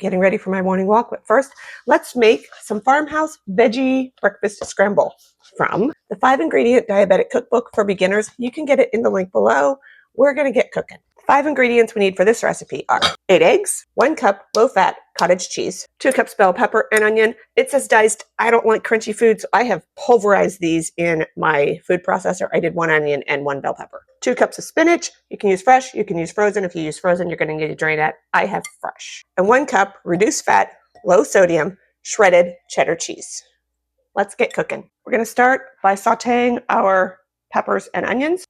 getting ready for my morning walk. But first, let's make some Farmhouse Veggie Breakfast Scramble from the 5-ingredient diabetic cookbook for beginners. You can get it in the link below. We're going to get cooking. 5 ingredients we need for this recipe are 8 eggs, 1 cup low-fat cottage cheese, 2 cups bell pepper and onion. It says diced. I don't like crunchy food, so I have pulverized these in my food processor. I did 1 onion and 1 bell pepper. 2 cups of spinach. You can use fresh, you can use frozen. If you use frozen, you're going to need to drain it. I have fresh. And 1 cup reduced fat, low sodium, shredded cheddar cheese. Let's get cooking. We're going to start by sauteing our peppers and onions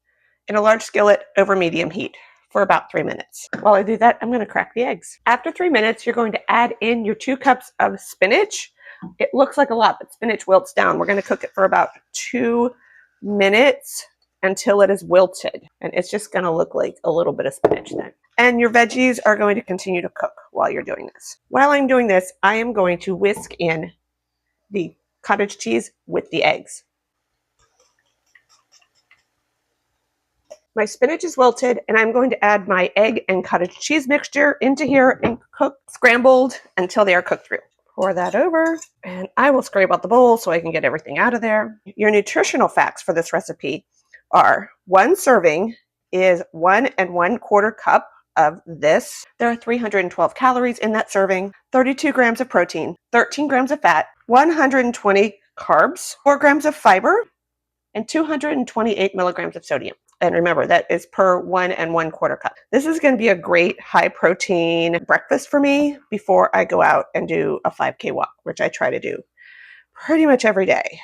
in a large skillet over medium heat for about 3 minutes. While I do that, I'm going to crack the eggs. After 3 minutes, you're going to add in your 2 cups of spinach. It looks like a lot, but spinach wilts down. We're going to cook it for about 2 minutes until it is wilted. And it's just going to look like a little bit of spinach then. And your veggies are going to continue to cook while you're doing this. While I'm doing this, I am going to whisk in the cottage cheese with the eggs. My spinach is wilted, and I'm going to add my egg and cottage cheese mixture into here and cook scrambled until they are cooked through. Pour that over, and I will scrape out the bowl so I can get everything out of there. Your nutritional facts for this recipe are 1 serving is 1 1/4 cup of this. There are 312 calories in that serving, 32 grams of protein, 13 grams of fat, 120 carbs, 4 grams of fiber, and 228 milligrams of sodium. And remember, that is per 1 1/4 cup. This is going to be a great high protein breakfast for me before I go out and do a 5K walk, which I try to do pretty much every day,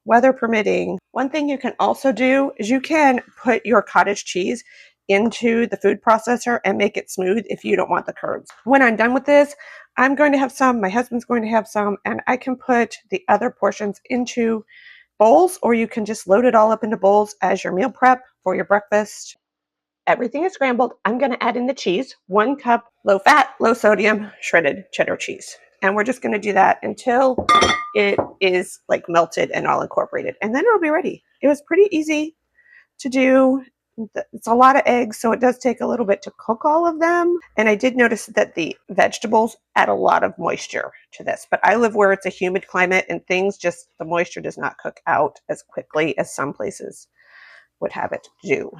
weather permitting. One thing you can also do is you can put your cottage cheese into the food processor and make it smooth if you don't want the curds. When I'm done with this, I'm going to have some, my husband's going to have some, and I can put the other portions into bowls, or you can just load it all up into bowls as your meal prep for your breakfast. Everything is scrambled. I'm going to add in the cheese, 1 cup low fat, low sodium, shredded cheddar cheese. And we're just going to do that until it is like melted and all incorporated. And then it'll be ready. It was pretty easy to do. It's a lot of eggs, so it does take a little bit to cook all of them. And I did notice that the vegetables add a lot of moisture to this. But I live where it's a humid climate, and things just, the moisture does not cook out as quickly as some places would have it do.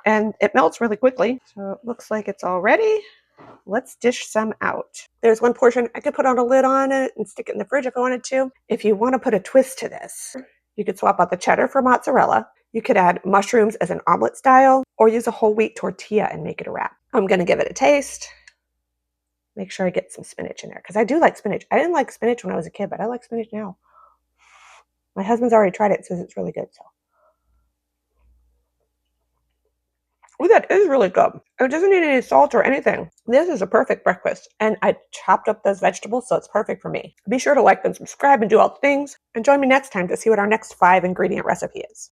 And it melts really quickly. So it looks like it's all ready. Let's dish some out. There's 1 portion. I could put on a lid on it and stick it in the fridge if I wanted to. If you want to put a twist to this, you could swap out the cheddar for mozzarella. You could add mushrooms as an omelet style, or use a whole wheat tortilla and make it a wrap. I'm going to give it a taste. Make sure I get some spinach in there, because I do like spinach. I didn't like spinach when I was a kid, but I like spinach now. My husband's already tried it and says it's really good. So, oh, that is really good. It doesn't need any salt or anything. This is a perfect breakfast, and I chopped up those vegetables, so it's perfect for me. Be sure to like and subscribe and do all the things, and join me next time to see what our next 5-ingredient recipe is.